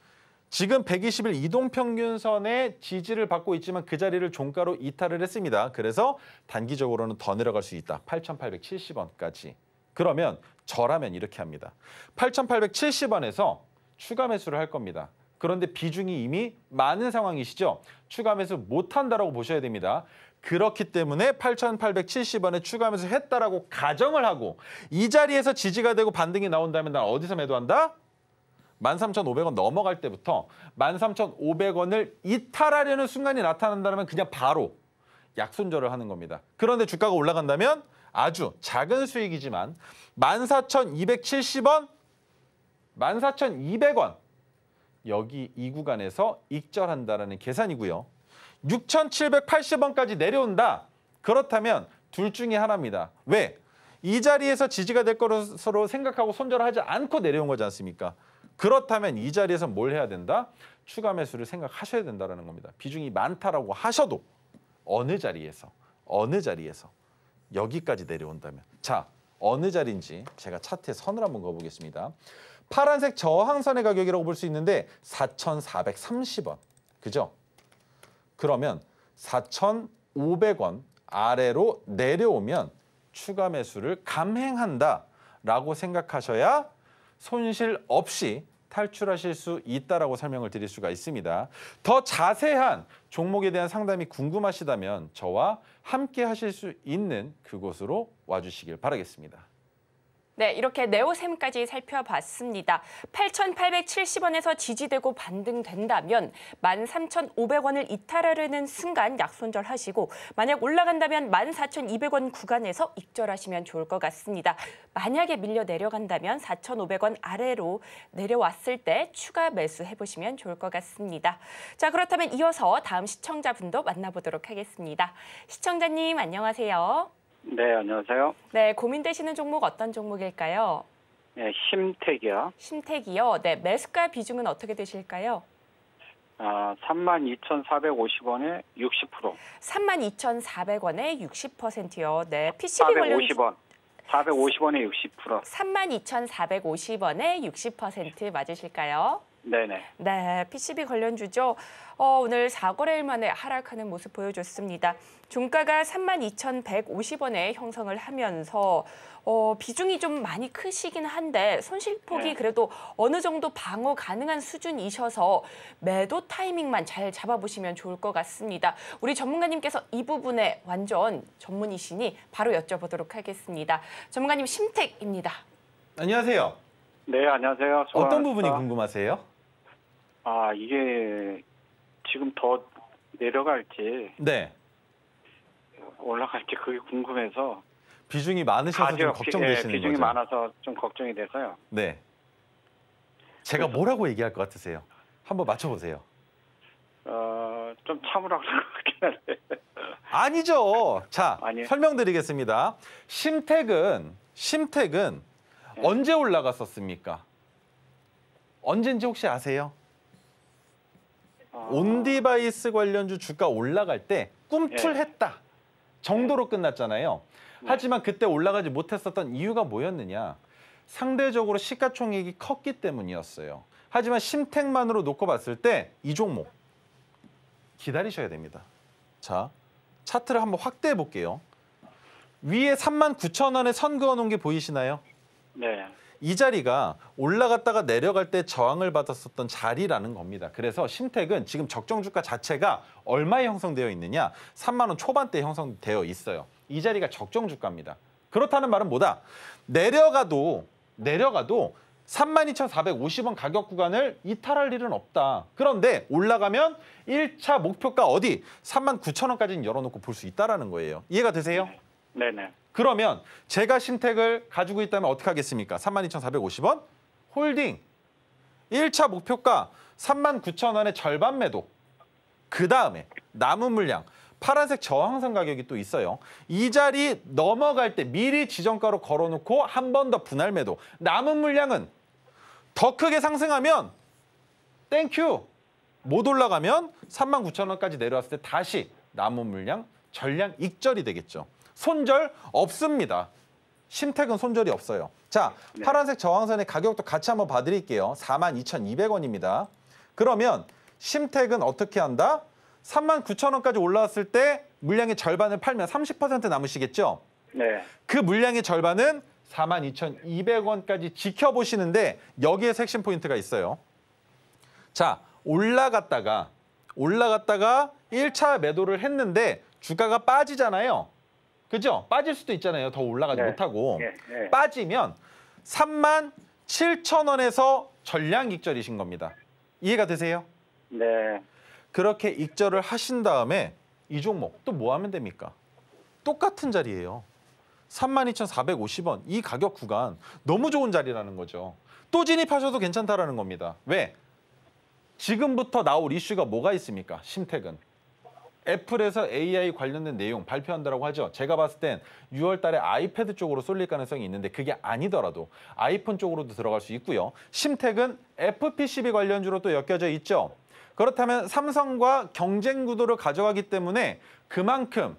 지금 120일 이동평균선의 지지를 받고 있지만 그 자리를 종가로 이탈을 했습니다. 그래서 단기적으로는 더 내려갈 수 있다. 8,870원까지. 그러면 저라면 이렇게 합니다. 8,870원에서 추가 매수를 할 겁니다. 그런데 비중이 이미 많은 상황이시죠? 추가 매수 못한다라고 보셔야 됩니다. 그렇기 때문에 8,870원에 추가 매수했다라고 가정을 하고 이 자리에서 지지가 되고 반등이 나온다면 난 어디서 매도한다? 13,500원 넘어갈 때부터 13,500원을 이탈하려는 순간이 나타난다면 그냥 바로 약손절을 하는 겁니다. 그런데 주가가 올라간다면 아주 작은 수익이지만 14,270원, 14,200원 여기 이 구간에서 익절한다라는 계산이고요. 6,780원까지 내려온다. 그렇다면 둘 중에 하나입니다. 왜? 이 자리에서 지지가 될 것으로 생각하고 손절을 하지 않고 내려온 거지 않습니까? 그렇다면 이 자리에서 뭘 해야 된다? 추가 매수를 생각하셔야 된다는 겁니다. 비중이 많다라고 하셔도 어느 자리에서 여기까지 내려온다면 자, 어느 자리인지 제가 차트에 선을 한번 그어보겠습니다. 파란색 저항선의 가격이라고 볼 수 있는데 4,430원. 그죠? 그러면 4,500원 아래로 내려오면 추가 매수를 감행한다라고 생각하셔야 손실 없이 탈출하실 수 있다라고 설명을 드릴 수가 있습니다. 더 자세한 종목에 대한 상담이 궁금하시다면 저와 함께 하실 수 있는 그곳으로 와주시길 바라겠습니다. 네, 이렇게 네오셈까지 살펴봤습니다. 8,870원에서 지지되고 반등된다면 13,500원을 이탈하려는 순간 약손절하시고 만약 올라간다면 14,200원 구간에서 익절하시면 좋을 것 같습니다. 만약에 밀려 내려간다면 4,500원 아래로 내려왔을 때 추가 매수해보시면 좋을 것 같습니다. 자, 그렇다면 이어서 다음 시청자분도 만나보도록 하겠습니다. 시청자님 안녕하세요. 네, 안녕하세요. 네, 고민되시는 종목 어떤 종목일까요? 네, 심택이요. 심택이요. 네, 매수가 비중은 어떻게 되실까요? 32,450원에 60%. 32,400원에 60%요. 네, PCB 관련 450원. 450원에 60%. 32,450원에 60% 맞으실까요? 네네. 네, PCB 관련주죠. 오늘 4거래일 만에 하락하는 모습 보여줬습니다. 종가가 32,150원에 형성을 하면서 비중이 좀 많이 크시긴 한데 손실폭이 네. 그래도 어느 정도 방어 가능한 수준이셔서 매도 타이밍만 잘 잡아보시면 좋을 것 같습니다. 우리 전문가님께서 이 부분에 완전 전문이시니 바로 여쭤보도록 하겠습니다. 전문가님 심택입니다. 안녕하세요. 네, 안녕하세요. 어떤 부분이 궁금하세요? 이게 지금 더 내려갈지 네. 올라갈지 그게 궁금해서 비중이 많으셔서 좀 걱정되시는 비중이 거죠? 많아서 좀 걱정이 돼서요. 네. 제가 뭐라고 얘기할 것 같으세요? 한번 맞춰보세요. 좀 참으라고 생각하긴 한데. 아니죠. 자, 아니에요? 설명드리겠습니다. 심택은 네. 언제 올라갔었습니까? 언젠지 혹시 아세요? 온디바이스 관련주 주가 올라갈 때 꿈틀했다 정도로 끝났잖아요. 하지만 그때 올라가지 못했었던 이유가 뭐였느냐? 상대적으로 시가총액이 컸기 때문이었어요. 하지만 심택만으로 놓고 봤을 때 이 종목 기다리셔야 됩니다. 자, 차트를 한번 확대해 볼게요. 위에 39,000원에 선 그어놓은 게 보이시나요? 네. 이 자리가 올라갔다가 내려갈 때 저항을 받았었던 자리라는 겁니다. 그래서 심택은 지금 적정 주가 자체가 얼마에 형성되어 있느냐? 3만 원 초반대에 형성되어 있어요. 이 자리가 적정 주가입니다. 그렇다는 말은 뭐다? 내려가도 32,450원 가격 구간을 이탈할 일은 없다. 그런데 올라가면 1차 목표가 어디? 39,000원까지는 열어놓고 볼 수 있다는 거예요. 이해가 되세요? 네네. 그러면 제가 신택을 가지고 있다면 어떻게 하겠습니까? 32,450원 홀딩. 1차 목표가 39,000원의 절반 매도. 그 다음에 남은 물량. 파란색 저항선 가격이 또 있어요. 이 자리 넘어갈 때 미리 지정가로 걸어놓고 한 번 더 분할 매도. 남은 물량은 더 크게 상승하면 땡큐. 못 올라가면 39,000원까지 내려왔을 때 다시 남은 물량 전량 익절이 되겠죠. 손절 없습니다. 신택은 손절이 없어요. 자, 파란색 저항선의 가격도 같이 한번 봐드릴게요. 42,200원입니다. 그러면 신택은 어떻게 한다? 39,000원까지 올라왔을 때 물량의 절반을 팔면 30% 남으시겠죠? 네. 그 물량의 절반은 42,200원까지 지켜보시는데 여기에 핵심 포인트가 있어요. 자, 올라갔다가 1차 매도를 했는데 주가가 빠지잖아요. 그죠? 빠질 수도 있잖아요. 더 올라가지 네. 못하고. 네. 빠지면 37,000원에서 전량 익절이신 겁니다. 이해가 되세요? 네. 그렇게 익절을 하신 다음에 이 종목 또 뭐 하면 됩니까? 똑같은 자리예요. 32,450원 이 가격 구간 너무 좋은 자리라는 거죠. 또 진입하셔도 괜찮다라는 겁니다. 왜? 지금부터 나올 이슈가 뭐가 있습니까? 신택은. 애플에서 AI 관련된 내용 발표한다고 하죠. 제가 봤을 땐 6월 달에 아이패드 쪽으로 쏠릴 가능성이 있는데 그게 아니더라도 아이폰 쪽으로도 들어갈 수 있고요. 신택은 FPCB 관련주로 또 엮여져 있죠. 그렇다면 삼성과 경쟁 구도를 가져가기 때문에 그만큼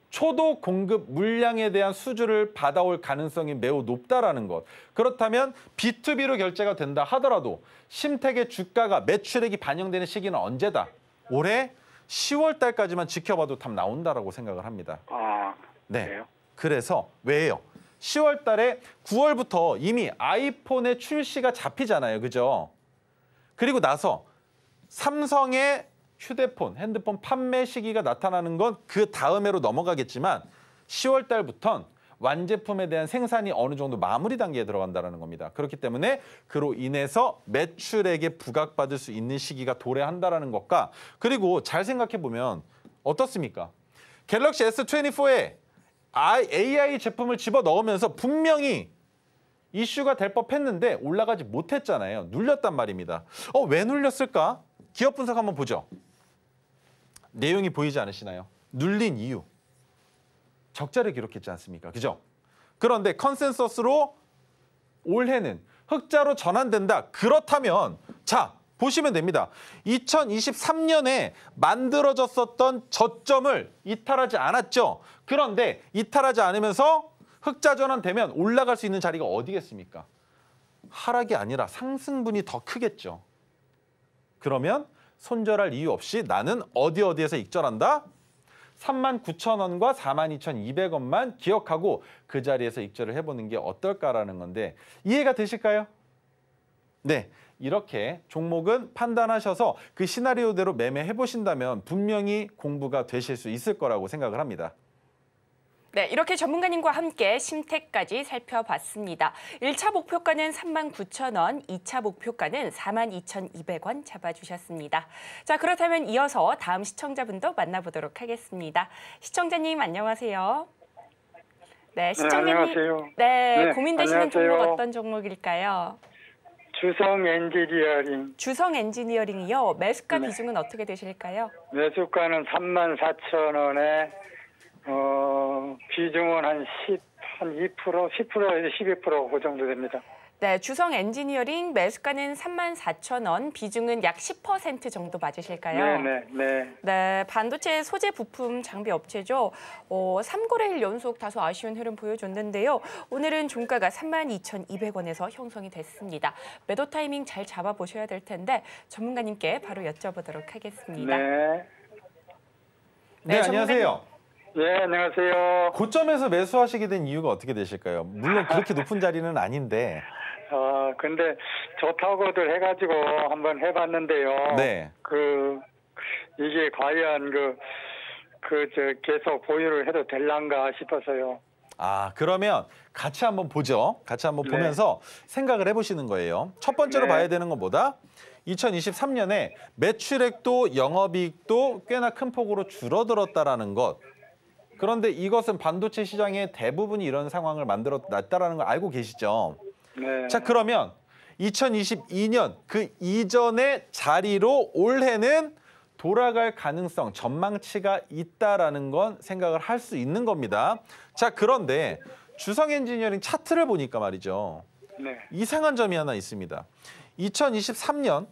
초도 공급 물량에 대한 수주를 받아올 가능성이 매우 높다라는 것. 그렇다면 B2B로 결제가 된다 하더라도 신택의 주가가 매출액이 반영되는 시기는 언제다? 올해 10월 달까지만 지켜봐도 답 나온다라고 생각을 합니다. 아, 네. 그래요? 그래서 왜요? 10월 달에 9월부터 이미 아이폰의 출시가 잡히잖아요. 그죠? 그리고 나서 삼성의 핸드폰 판매 시기가 나타나는 건 그 다음해로 넘어가겠지만 10월 달부터는 완제품에 대한 생산이 어느 정도 마무리 단계에 들어간다는 겁니다. 그렇기 때문에 그로 인해서 매출액에 부각받을 수 있는 시기가 도래한다는 것과 그리고 잘 생각해 보면 어떻습니까? 갤럭시 S24에 AI 제품을 집어넣으면서 분명히 이슈가 될 법했는데 올라가지 못했잖아요. 눌렸단 말입니다. 왜 눌렸을까? 기업 분석 한번 보죠. 내용이 보이지 않으시나요? 눌린 이유. 적자를 기록했지 않습니까? 그죠? 그런데 컨센서스로 올해는 흑자로 전환된다. 그렇다면 자, 보시면 됩니다. 2023년에 만들어졌었던 저점을 이탈하지 않았죠. 그런데 이탈하지 않으면서 흑자 전환되면 올라갈 수 있는 자리가 어디겠습니까? 하락이 아니라 상승분이 더 크겠죠. 그러면 손절할 이유 없이 나는 어디에서 익절한다? 39,000원과 42,200원만 기억하고 그 자리에서 익절을 해보는 게 어떨까라는 건데 이해가 되실까요? 네, 이렇게 종목은 판단하셔서 그 시나리오대로 매매해보신다면 분명히 공부가 되실 수 있을 거라고 생각을 합니다. 네, 이렇게 전문가님과 함께 신택까지 살펴봤습니다. 1차 목표가는 39,000원, 2차 목표가는 42,200원 잡아주셨습니다. 자, 그렇다면 이어서 다음 시청자분도 만나보도록 하겠습니다. 시청자님 안녕하세요. 네, 시청자님. 네, 안녕하세요. 네, 고민되시는 안녕하세요. 종목 어떤 종목일까요? 주성 엔지니어링 주성 엔지니어링이요. 매수가 네. 비중은 어떻게 되실까요? 매수가는 34,000원에 비중은 한 2%, 10%에서 12% 그 정도 됩니다. 네, 주성 엔지니어링 매수가는 34,000원, 비중은 약 10% 정도 맞으실까요? 네. 네, 반도체 소재 부품 장비 업체죠. 3거래일 연속 다소 아쉬운 흐름 보여줬는데요. 오늘은 종가가 32,200원에서 형성이 됐습니다. 매도 타이밍 잘 잡아보셔야 될 텐데 전문가님께 바로 여쭤보도록 하겠습니다. 네, 안녕하세요. 네, 안녕하세요. 고점에서 매수하시게 된 이유가 어떻게 되실까요? 물론 그렇게 높은 자리는 아닌데. 근데 좋다고들 해가지고 한번 해봤는데요. 네. 이게 과연 계속 보유를 해도 될란가 싶어서요. 아, 그러면 같이 한번 보죠. 같이 한번 네. 보면서 생각을 해보시는 거예요. 첫 번째로 네. 봐야 되는 것보다 2023년에 매출액도 영업이익도 꽤나 큰 폭으로 줄어들었다라는 것. 그런데 이것은 반도체 시장의 대부분이 이런 상황을 만들어놨다라는 걸 알고 계시죠? 네. 자, 그러면 2022년 그 이전의 자리로 올해는 돌아갈 가능성, 전망치가 있다라는 건 생각을 할 수 있는 겁니다. 자, 그런데 주성 엔지니어링 차트를 보니까 말이죠. 네. 이상한 점이 하나 있습니다. 2023년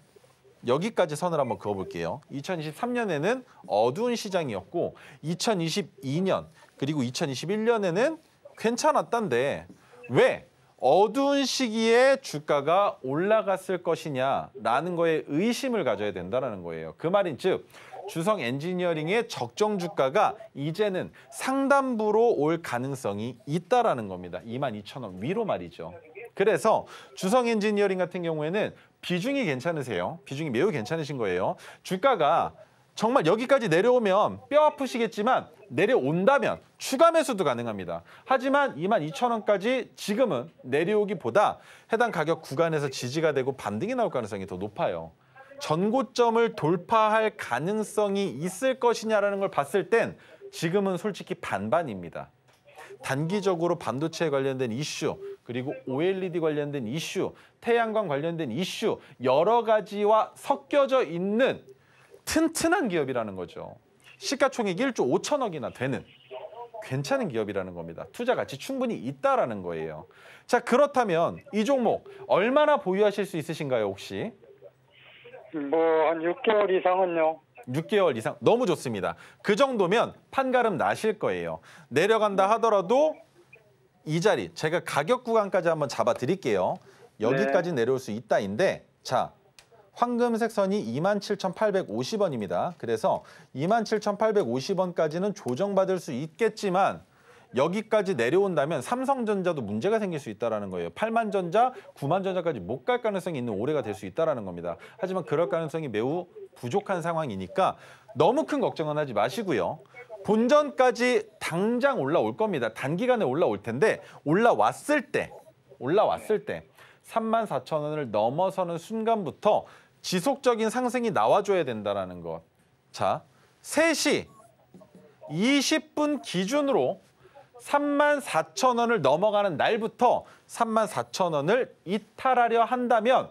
여기까지 선을 한번 그어볼게요. 2023년에는 어두운 시장이었고 2022년 그리고 2021년에는 괜찮았던데 왜 어두운 시기에 주가가 올라갔을 것이냐라는 거에 의심을 가져야 된다는 거예요. 그 말인 즉 주성 엔지니어링의 적정 주가가 이제는 상단부로 올 가능성이 있다라는 겁니다. 22,000원 위로 말이죠. 그래서 주성 엔지니어링 같은 경우에는 비중이 괜찮으세요. 비중이 매우 괜찮으신 거예요. 주가가 정말 여기까지 내려오면 뼈 아프시겠지만 내려온다면 추가 매수도 가능합니다. 하지만 22,000원까지 지금은 내려오기보다 해당 가격 구간에서 지지가 되고 반등이 나올 가능성이 더 높아요. 전고점을 돌파할 가능성이 있을 것이냐라는 걸 봤을 땐 지금은 솔직히 반반입니다. 단기적으로 반도체에 관련된 이슈, 그리고 OLED 관련된 이슈, 태양광 관련된 이슈 여러 가지와 섞여져 있는 튼튼한 기업이라는 거죠. 시가총액 1조 5천억이나 되는 괜찮은 기업이라는 겁니다. 투자 가치 충분히 있다라는 거예요. 자, 그렇다면 이 종목 얼마나 보유하실 수 있으신가요, 혹시? 한 6개월 이상은요. 6개월 이상 너무 좋습니다. 그 정도면 판가름 나실 거예요. 내려간다 하더라도 이 자리 제가 가격 구간까지 한번 잡아 드릴게요. 여기까지 내려올 수 있다인데 자, 황금색 선이 27,850원입니다. 그래서 27,850원까지는 조정받을 수 있겠지만 여기까지 내려온다면 삼성전자도 문제가 생길 수 있다는 거예요. 8만전자, 9만전자까지 못 갈 가능성이 있는 올해가 될 수 있다는 겁니다. 하지만 그럴 가능성이 매우 부족한 상황이니까 너무 큰 걱정은 하지 마시고요. 본전까지 당장 올라올 겁니다. 단기간에 올라올 텐데 올라왔을 때 34,000원을 넘어서는 순간부터 지속적인 상승이 나와줘야 된다는 것. 자, 3시 20분 기준으로 34,000원을 넘어가는 날부터 34,000원을 이탈하려 한다면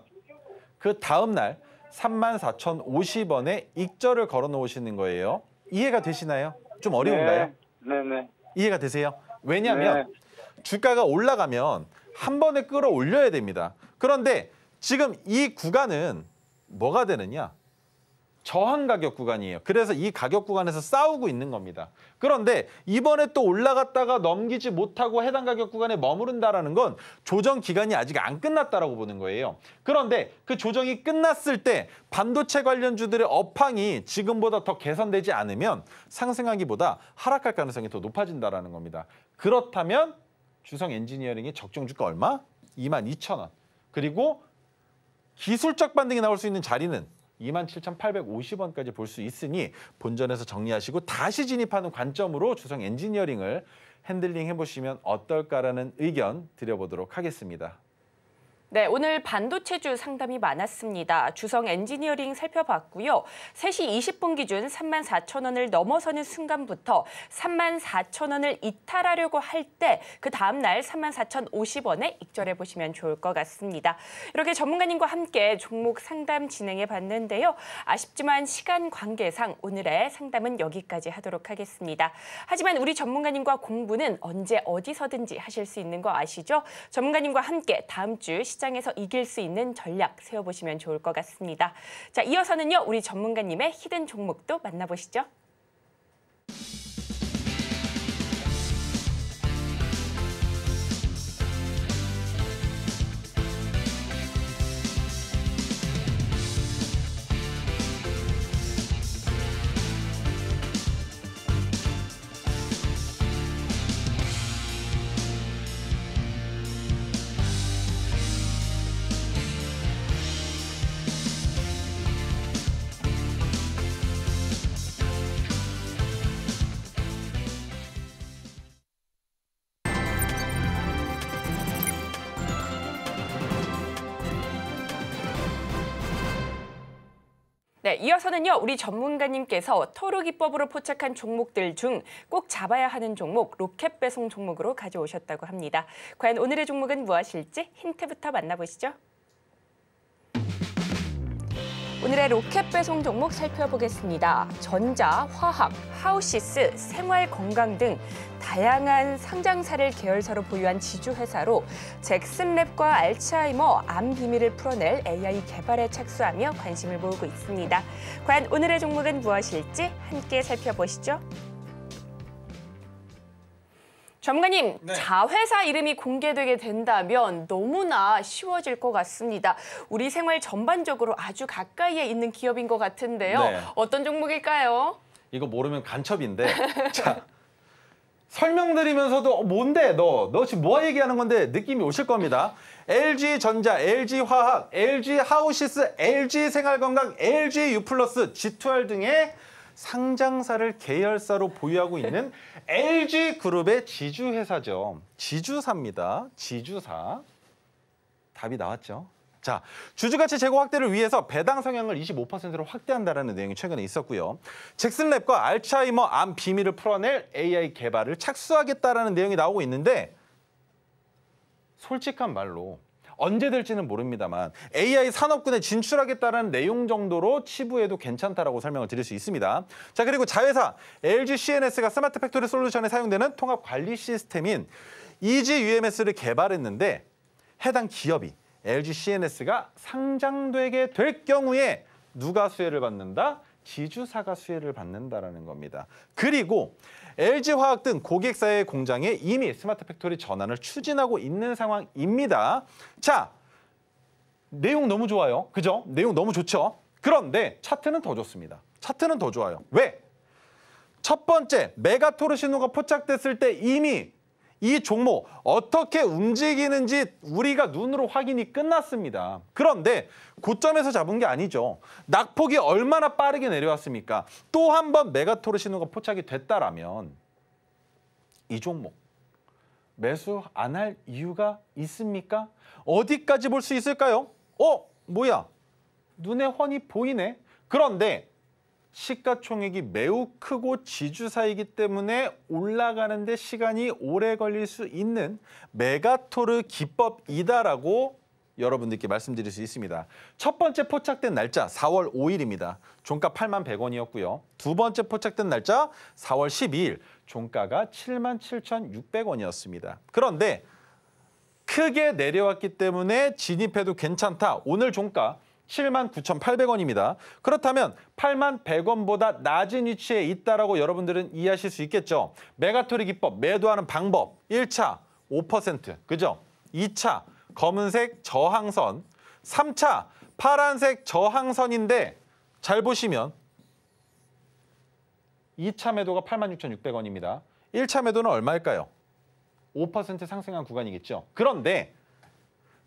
그 다음 날 34,050원에 익절을 걸어 놓으시는 거예요. 이해가 되시나요? 좀 어려운가요? 네. 이해가 되세요? 왜냐하면 주가가 올라가면 한 번에 끌어올려야 됩니다. 그런데 지금 이 구간은 뭐가 되느냐? 저항 가격 구간이에요. 그래서 이 가격 구간에서 싸우고 있는 겁니다. 그런데 이번에 또 올라갔다가 넘기지 못하고 해당 가격 구간에 머무른다는 건 조정 기간이 아직 안 끝났다라고 보는 거예요. 그런데 그 조정이 끝났을 때 반도체 관련주들의 업황이 지금보다 더 개선되지 않으면 상승하기보다 하락할 가능성이 더 높아진다는 겁니다. 그렇다면 주성 엔지니어링의 적정 주가 얼마? 22,000원. 그리고 기술적 반등이 나올 수 있는 자리는 27,850원까지 볼 수 있으니 본전에서 정리하시고 다시 진입하는 관점으로 주성 엔지니어링을 핸들링 해보시면 어떨까라는 의견 드려보도록 하겠습니다. 네, 오늘 반도체주 상담이 많았습니다. 주성 엔지니어링 살펴봤고요. 3시 20분 기준 34,000원을 넘어서는 순간부터 34,000원을 이탈하려고 할 때 그 다음 날 34,050원에 익절해 보시면 좋을 것 같습니다. 이렇게 전문가님과 함께 종목 상담 진행해 봤는데요. 아쉽지만 시간 관계상 오늘의 상담은 여기까지 하도록 하겠습니다. 하지만 우리 전문가님과 공부는 언제 어디서든지 하실 수 있는 거 아시죠? 전문가님과 함께 다음 주 시장에서 이길 수 있는 전략 세워보시면 좋을 것 같습니다. 자, 이어서는요, 우리 전문가님의 히든 종목도 만나보시죠. 네, 이어서는요. 우리 전문가님께서 토르 기법으로 포착한 종목들 중 꼭 잡아야 하는 종목 로켓 배송 종목으로 가져오셨다고 합니다. 과연 오늘의 종목은 무엇일지 힌트부터 만나보시죠. 오늘의 로켓 배송 종목 살펴보겠습니다. 전자, 화학, 하우시스, 생활건강 등 다양한 상장사를 계열사로 보유한 지주회사로 잭슨랩과 알츠하이머, 암 비밀을 풀어낼 AI 개발에 착수하며 관심을 모으고 있습니다. 과연 오늘의 종목은 무엇일지 함께 살펴보시죠. 전문가님, 네. 자회사 이름이 공개되게 된다면 너무나 쉬워질 것 같습니다. 우리 생활 전반적으로 아주 가까이에 있는 기업인 것 같은데요. 네. 어떤 종목일까요? 이거 모르면 간첩인데. 자, 설명드리면서도 뭔데 너 지금 뭐 얘기하는 건데 느낌이 오실 겁니다. LG전자, LG화학, LG하우시스, LG생활건강, LG유플러스, G2R 등의 상장사를 계열사로 보유하고 있는 LG그룹의 지주회사죠. 지주사입니다. 지주사. 답이 나왔죠. 자, 주주가치 제고 확대를 위해서 배당 성향을 25%로 확대한다는 내용이 최근에 있었고요. 잭슨랩과 알츠하이머 암 비밀을 풀어낼 AI 개발을 착수하겠다라는 내용이 나오고 있는데 솔직한 말로 언제 될지는 모릅니다만 AI 산업군에 진출하겠다는 내용 정도로 치부해도 괜찮다라고 설명을 드릴 수 있습니다. 자, 그리고 자회사 LG CNS가 스마트 팩토리 솔루션에 사용되는 통합 관리 시스템인 EasyUMS를 개발했는데 해당 기업이 LG CNS가 상장되게 될 경우에 누가 수혜를 받는다? 지주사가 수혜를 받는다라는 겁니다. 그리고 LG화학 등 고객사의 공장에 이미 스마트 팩토리 전환을 추진하고 있는 상황입니다. 자, 내용 너무 좋아요. 그죠? 내용 너무 좋죠? 그런데 차트는 더 좋습니다. 차트는 더 좋아요. 왜? 첫 번째, 메가토르 신호가 포착됐을 때 이미 이 종목 어떻게 움직이는지 우리가 눈으로 확인이 끝났습니다. 그런데 고점에서 잡은 게 아니죠. 낙폭이 얼마나 빠르게 내려왔습니까? 또 한 번 메가토르 신호가 포착이 됐다라면 이 종목 매수 안 할 이유가 있습니까? 어디까지 볼 수 있을까요? 뭐야? 눈에 훤히 보이네. 그런데 시가총액이 매우 크고 지주사이기 때문에 올라가는 데 시간이 오래 걸릴 수 있는 메가토르 기법이다라고 여러분들께 말씀드릴 수 있습니다. 첫 번째 포착된 날짜 4월 5일입니다. 종가 81,100원이었고요. 두 번째 포착된 날짜 4월 12일, 종가가 77,600원이었습니다. 그런데 크게 내려왔기 때문에 진입해도 괜찮다. 오늘 종가 79,800원입니다. 그렇다면 81,100원보다 낮은 위치에 있다라고 여러분들은 이해하실 수 있겠죠. 메가토르 기법 매도하는 방법 1차 5%, 그죠? 2차 검은색 저항선, 3차 파란색 저항선인데 잘 보시면 2차 매도가 86,600원입니다. 1차 매도는 얼마일까요? 5% 상승한 구간이겠죠. 그런데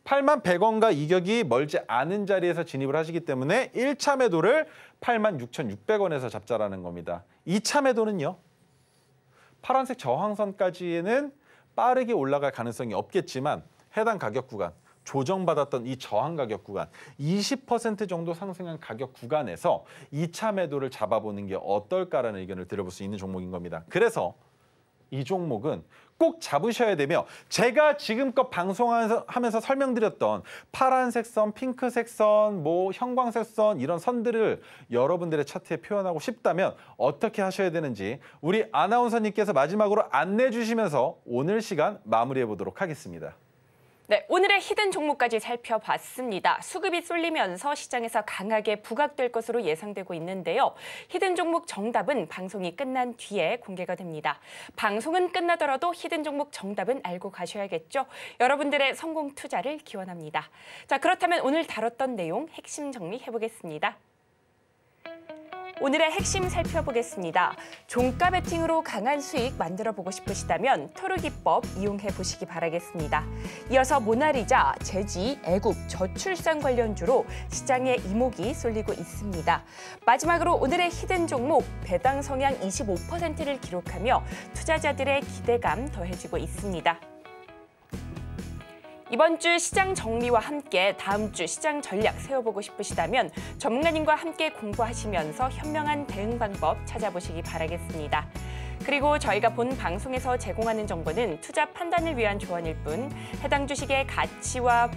81,100원과 이격이 멀지 않은 자리에서 진입을 하시기 때문에 1차 매도를 86,600원에서 잡자라는 겁니다. 2차 매도는요. 파란색 저항선까지는 빠르게 올라갈 가능성이 없겠지만 해당 가격 구간, 조정받았던 이 저항 가격 구간, 20% 정도 상승한 가격 구간에서 2차 매도를 잡아보는 게 어떨까라는 의견을 들어볼 수 있는 종목인 겁니다. 그래서 이 종목은 꼭 잡으셔야 되며 제가 지금껏 방송하면서 설명드렸던 파란색 선, 핑크색 선, 형광색 선 이런 선들을 여러분들의 차트에 표현하고 싶다면 어떻게 하셔야 되는지 우리 아나운서님께서 마지막으로 안내해 주시면서 오늘 시간 마무리해 보도록 하겠습니다. 네, 오늘의 히든 종목까지 살펴봤습니다. 수급이 쏠리면서 시장에서 강하게 부각될 것으로 예상되고 있는데요. 히든 종목 정답은 방송이 끝난 뒤에 공개가 됩니다. 방송은 끝나더라도 히든 종목 정답은 알고 가셔야겠죠. 여러분들의 성공 투자를 기원합니다. 자, 그렇다면 오늘 다뤘던 내용 핵심 정리해보겠습니다. 오늘의 핵심 살펴보겠습니다. 종가 베팅으로 강한 수익 만들어보고 싶으시다면 토르 기법 이용해 보시기 바라겠습니다. 이어서 모나리자, 제지, 애국, 저출산 관련주로 시장에 이목이 쏠리고 있습니다. 마지막으로 오늘의 히든 종목 배당 성향 25%를 기록하며 투자자들의 기대감 더해지고 있습니다. 이번 주 시장 정리와 함께 다음 주 시장 전략 세워보고 싶으시다면 전문가님과 함께 공부하시면서 현명한 대응 방법 찾아보시기 바라겠습니다. 그리고 저희가 본 방송에서 제공하는 정보는 투자 판단을 위한 조언일 뿐 해당 주식의 가치와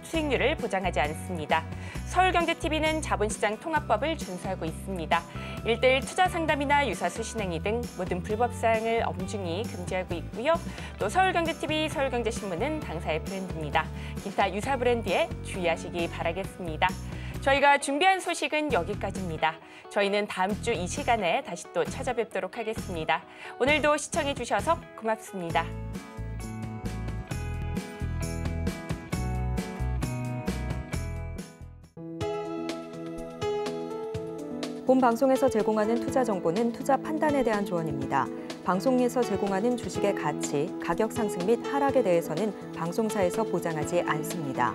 수익률을 보장하지 않습니다. 서울경제TV는 자본시장 통합법을 준수하고 있습니다. 1:1 투자 상담이나 유사수 신행위 등 모든 불법 사항을 엄중히 금지하고 있고요. 또 서울경제TV, 서울경제신문은 당사의 브랜드입니다. 기타 유사 브랜드에 주의하시기 바라겠습니다. 저희가 준비한 소식은 여기까지입니다. 저희는 다음 주 이 시간에 다시 또 찾아뵙도록 하겠습니다. 오늘도 시청해 주셔서 고맙습니다. 본 방송에서 제공하는 투자 정보는 투자 판단에 대한 조언입니다. 방송에서 제공하는 주식의 가치, 가격 상승 및 하락에 대해서는 방송사에서 보장하지 않습니다.